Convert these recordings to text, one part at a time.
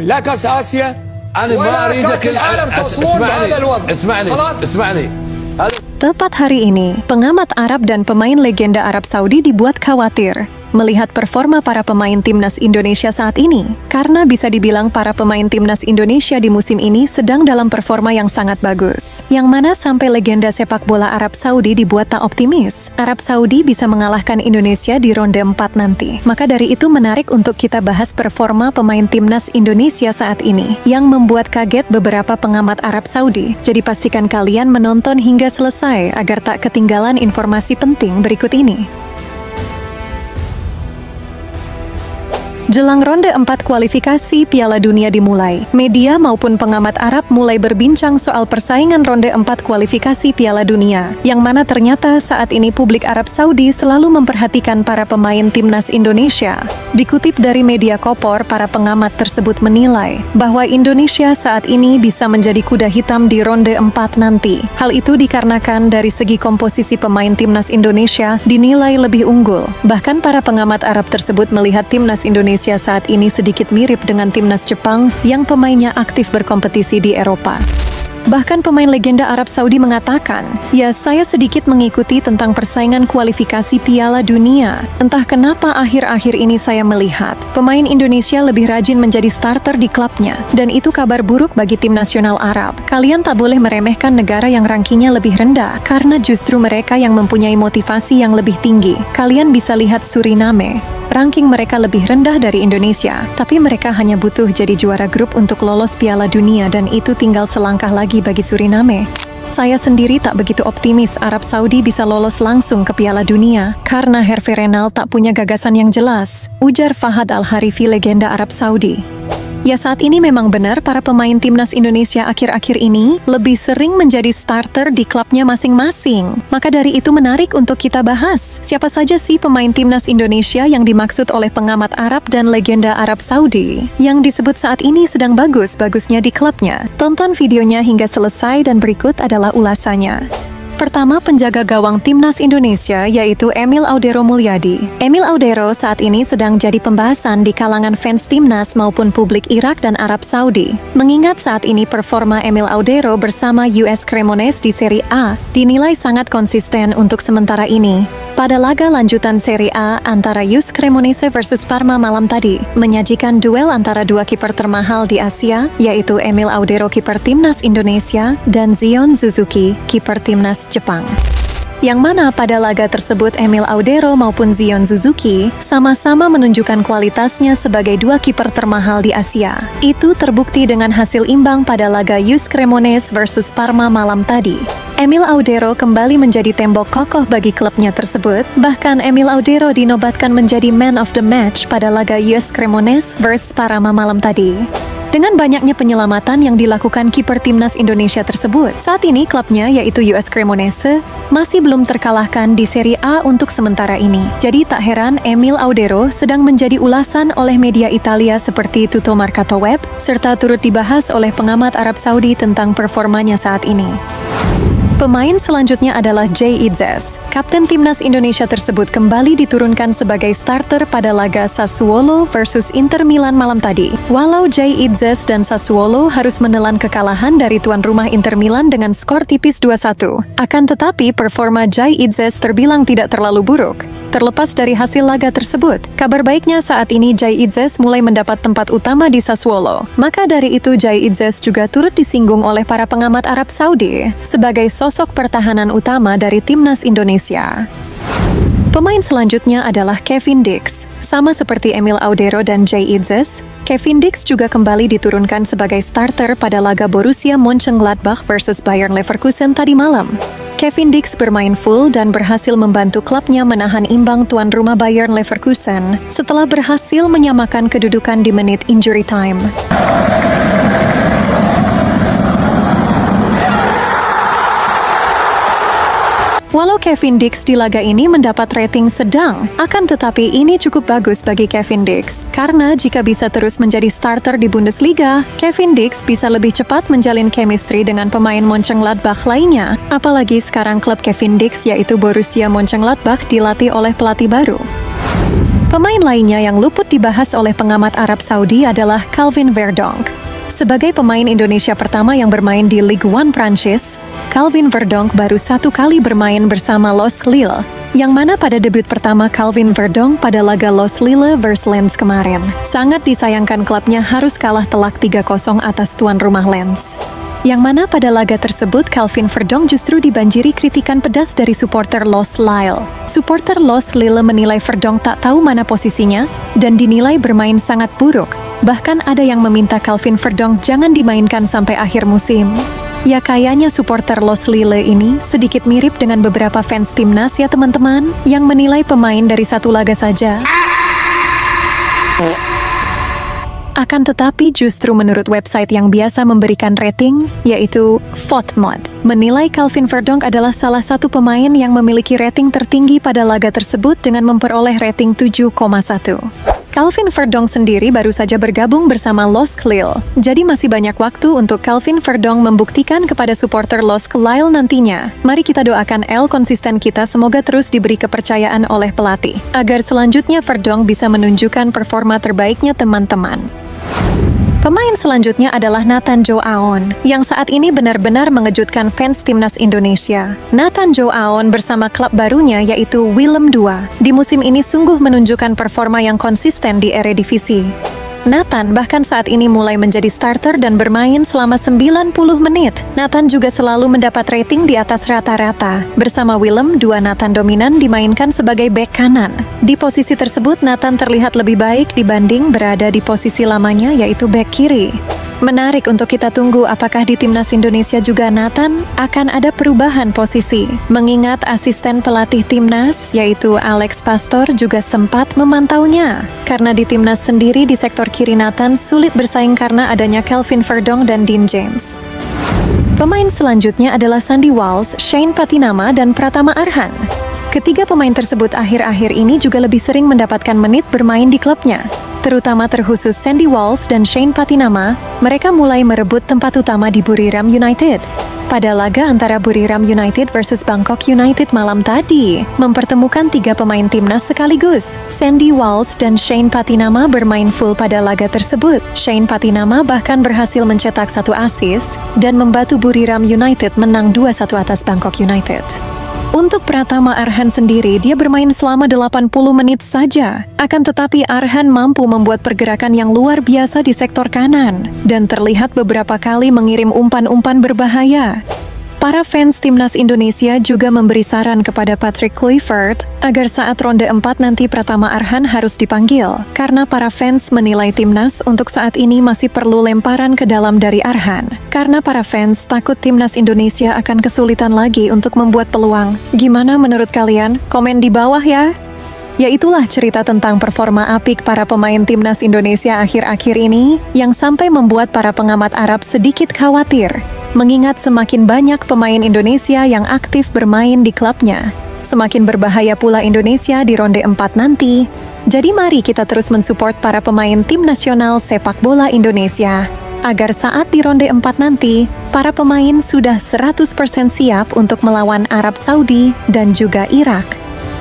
لا كاس آسيا أنا ما ولا أريدك كاس العالم توصلون بهذا الوضع. اسمعني. Tepat hari ini, pengamat Arab dan pemain legenda Arab Saudi dibuat khawatir melihat performa para pemain timnas Indonesia saat ini, karena bisa dibilang para pemain timnas Indonesia di musim ini sedang dalam performa yang sangat bagus. Yang mana sampai legenda sepak bola Arab Saudi dibuat tak optimis, Arab Saudi bisa mengalahkan Indonesia di ronde 4 nanti. Maka dari itu menarik untuk kita bahas performa pemain timnas Indonesia saat ini, yang membuat kaget beberapa pengamat Arab Saudi. Jadi pastikan kalian menonton hingga selesai agar tak ketinggalan informasi penting berikut ini. Jelang ronde 4 kualifikasi Piala Dunia dimulai, media maupun pengamat Arab mulai berbincang soal persaingan ronde 4 kualifikasi Piala Dunia, yang mana ternyata saat ini publik Arab Saudi selalu memperhatikan para pemain timnas Indonesia. Dikutip dari media Kopor, para pengamat tersebut menilai bahwa Indonesia saat ini bisa menjadi kuda hitam di ronde 4 nanti. Hal itu dikarenakan dari segi komposisi pemain timnas Indonesia dinilai lebih unggul. Bahkan para pengamat Arab tersebut melihat timnas Indonesia saat ini sedikit mirip dengan timnas Jepang yang pemainnya aktif berkompetisi di Eropa. Bahkan pemain legenda Arab Saudi mengatakan, "Ya, saya sedikit mengikuti tentang persaingan kualifikasi Piala Dunia. Entah kenapa akhir-akhir ini saya melihat pemain Indonesia lebih rajin menjadi starter di klubnya, dan itu kabar buruk bagi tim nasional Arab. Kalian tak boleh meremehkan negara yang rankingnya lebih rendah, karena justru mereka yang mempunyai motivasi yang lebih tinggi. Kalian bisa lihat Suriname. Ranking mereka lebih rendah dari Indonesia, tapi mereka hanya butuh jadi juara grup untuk lolos Piala Dunia, dan itu tinggal selangkah lagi bagi Suriname. Saya sendiri tak begitu optimis Arab Saudi bisa lolos langsung ke Piala Dunia, karena Hervé Renald tak punya gagasan yang jelas," ujar Fahad Al-Harifi, legenda Arab Saudi. Ya, saat ini memang benar para pemain timnas Indonesia akhir-akhir ini lebih sering menjadi starter di klubnya masing-masing. Maka dari itu menarik untuk kita bahas, siapa saja sih pemain timnas Indonesia yang dimaksud oleh pengamat Arab dan legenda Arab Saudi, yang disebut saat ini sedang bagus-bagusnya di klubnya. Tonton videonya hingga selesai dan berikut adalah ulasannya. Pertama, penjaga gawang timnas Indonesia yaitu Emil Audero Mulyadi. Emil Audero saat ini sedang jadi pembahasan di kalangan fans timnas maupun publik Irak dan Arab Saudi. Mengingat saat ini performa Emil Audero bersama US Cremonese di Serie A dinilai sangat konsisten untuk sementara ini. Pada laga lanjutan Serie A antara US Cremonese versus Parma malam tadi, menyajikan duel antara dua kiper termahal di Asia, yaitu Emil Audero kiper timnas Indonesia dan Zion Suzuki kiper timnas Jepang. Yang mana pada laga tersebut Emil Audero maupun Zion Suzuki sama-sama menunjukkan kualitasnya sebagai dua kiper termahal di Asia. Itu terbukti dengan hasil imbang pada laga US Cremonese versus Parma malam tadi. Emil Audero kembali menjadi tembok kokoh bagi klubnya tersebut. Bahkan Emil Audero dinobatkan menjadi man of the match pada laga US Cremonese versus Parma malam tadi. Dengan banyaknya penyelamatan yang dilakukan kiper timnas Indonesia tersebut, saat ini klubnya yaitu US Cremonese masih belum terkalahkan di Serie A untuk sementara ini. Jadi tak heran Emil Audero sedang menjadi ulasan oleh media Italia seperti Tutto Mercato Web, serta turut dibahas oleh pengamat Arab Saudi tentang performanya saat ini. Pemain selanjutnya adalah Jay Itzes. Kapten timnas Indonesia tersebut kembali diturunkan sebagai starter pada laga Sassuolo versus Inter Milan malam tadi. Walau Jay Itzes dan Sassuolo harus menelan kekalahan dari tuan rumah Inter Milan dengan skor tipis 2-1. Akan tetapi performa Jay Itzes terbilang tidak terlalu buruk. Terlepas dari hasil laga tersebut, kabar baiknya saat ini Jay Itzes mulai mendapat tempat utama di Sassuolo. Maka dari itu Jay Itzes juga turut disinggung oleh para pengamat Arab Saudi sebagai sosok pertahanan utama dari timnas Indonesia. Pemain selanjutnya adalah Kevin Dix. Sama seperti Emil Audero dan Jay Itzes, Kevin Dix juga kembali diturunkan sebagai starter pada laga Borussia Mönchengladbach versus Bayer Leverkusen tadi malam. Kevin Dix bermain full dan berhasil membantu klubnya menahan imbang tuan rumah Bayer Leverkusen setelah berhasil menyamakan kedudukan di menit injury time. Walau Kevin Dix di laga ini mendapat rating sedang, akan tetapi ini cukup bagus bagi Kevin Dix. Karena jika bisa terus menjadi starter di Bundesliga, Kevin Dix bisa lebih cepat menjalin chemistry dengan pemain Mönchengladbach lainnya. Apalagi sekarang klub Kevin Dix yaitu Borussia Mönchengladbach dilatih oleh pelatih baru. Pemain lainnya yang luput dibahas oleh pengamat Arab Saudi adalah Calvin Verdonk. Sebagai pemain Indonesia pertama yang bermain di Ligue 1 Prancis, Calvin Verdonk baru 1 kali bermain bersama Los Lille, yang mana pada debut pertama Calvin Verdonk pada laga Los Lille vs Lens kemarin. Sangat disayangkan klubnya harus kalah telak 3-0 atas tuan rumah Lens. Yang mana pada laga tersebut Calvin Verdonk justru dibanjiri kritikan pedas dari supporter Los Lille. Supporter Los Lille menilai Verdonk tak tahu mana posisinya dan dinilai bermain sangat buruk. Bahkan ada yang meminta Calvin Verdonk jangan dimainkan sampai akhir musim. Ya kayaknya supporter Los Lille ini sedikit mirip dengan beberapa fans timnas ya teman-teman, yang menilai pemain dari satu laga saja. Akan tetapi justru menurut website yang biasa memberikan rating, yaitu Fotmod, menilai Calvin Verdonk adalah salah satu pemain yang memiliki rating tertinggi pada laga tersebut dengan memperoleh rating 7,1. Calvin Verdonk sendiri baru saja bergabung bersama Los Lille, jadi masih banyak waktu untuk Calvin Verdonk membuktikan kepada supporter Los Lille nantinya. Mari kita doakan konsisten kita semoga terus diberi kepercayaan oleh pelatih, agar selanjutnya Verdonk bisa menunjukkan performa terbaiknya teman-teman. Pemain selanjutnya adalah Nathan Joe Aon, yang saat ini benar-benar mengejutkan fans timnas Indonesia. Nathan Joe Aon bersama klub barunya yaitu Willem II, di musim ini sungguh menunjukkan performa yang konsisten di Eredivisie. Nathan bahkan saat ini mulai menjadi starter dan bermain selama 90 menit. Nathan juga selalu mendapat rating di atas rata-rata. Bersama Willem II, Nathan dominan dimainkan sebagai bek kanan. Di posisi tersebut, Nathan terlihat lebih baik dibanding berada di posisi lamanya yaitu bek kiri. Menarik untuk kita tunggu apakah di timnas Indonesia juga Nathan akan ada perubahan posisi. Mengingat asisten pelatih timnas yaitu Alex Pastor juga sempat memantaunya. Karena di timnas sendiri di sektor kiri Nathan sulit bersaing karena adanya Calvin Verdonk dan Dean James. Pemain selanjutnya adalah Sandy Walsh, Shane Patinama, dan Pratama Arhan. Ketiga pemain tersebut akhir-akhir ini juga lebih sering mendapatkan menit bermain di klubnya. Terutama terkhusus Sandy Walsh dan Shane Patinama, mereka mulai merebut tempat utama di Buriram United. Pada laga antara Buriram United versus Bangkok United malam tadi, mempertemukan 3 pemain timnas sekaligus. Sandy Walsh dan Shane Patinama bermain full pada laga tersebut. Shane Patinama bahkan berhasil mencetak 1 assist dan membantu Buriram United menang 2-1 atas Bangkok United. Untuk Pratama Arhan sendiri, dia bermain selama 80 menit saja. Akan tetapi Arhan mampu membuat pergerakan yang luar biasa di sektor kanan dan terlihat beberapa kali mengirim umpan-umpan berbahaya. Para fans timnas Indonesia juga memberi saran kepada Patrick Kluivert agar saat ronde 4 nanti Pratama Arhan harus dipanggil, karena para fans menilai timnas untuk saat ini masih perlu lemparan ke dalam dari Arhan, karena para fans takut timnas Indonesia akan kesulitan lagi untuk membuat peluang. Gimana menurut kalian? Komen di bawah ya! Ya itulah cerita tentang performa apik para pemain timnas Indonesia akhir-akhir ini yang sampai membuat para pengamat Arab sedikit khawatir, mengingat semakin banyak pemain Indonesia yang aktif bermain di klubnya. Semakin berbahaya pula Indonesia di ronde 4 nanti. Jadi mari kita terus mensupport para pemain tim nasional sepak bola Indonesia, agar saat di ronde 4 nanti, para pemain sudah 100% siap untuk melawan Arab Saudi dan juga Irak.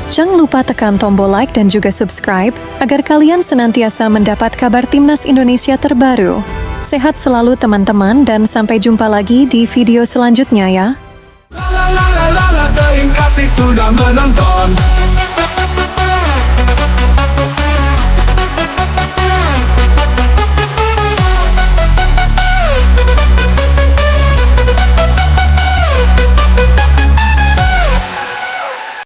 Jangan lupa tekan tombol like dan juga subscribe, agar kalian senantiasa mendapat kabar timnas Indonesia terbaru. Sehat selalu teman-teman dan sampai jumpa lagi di video selanjutnya ya. Terima kasih sudah menonton.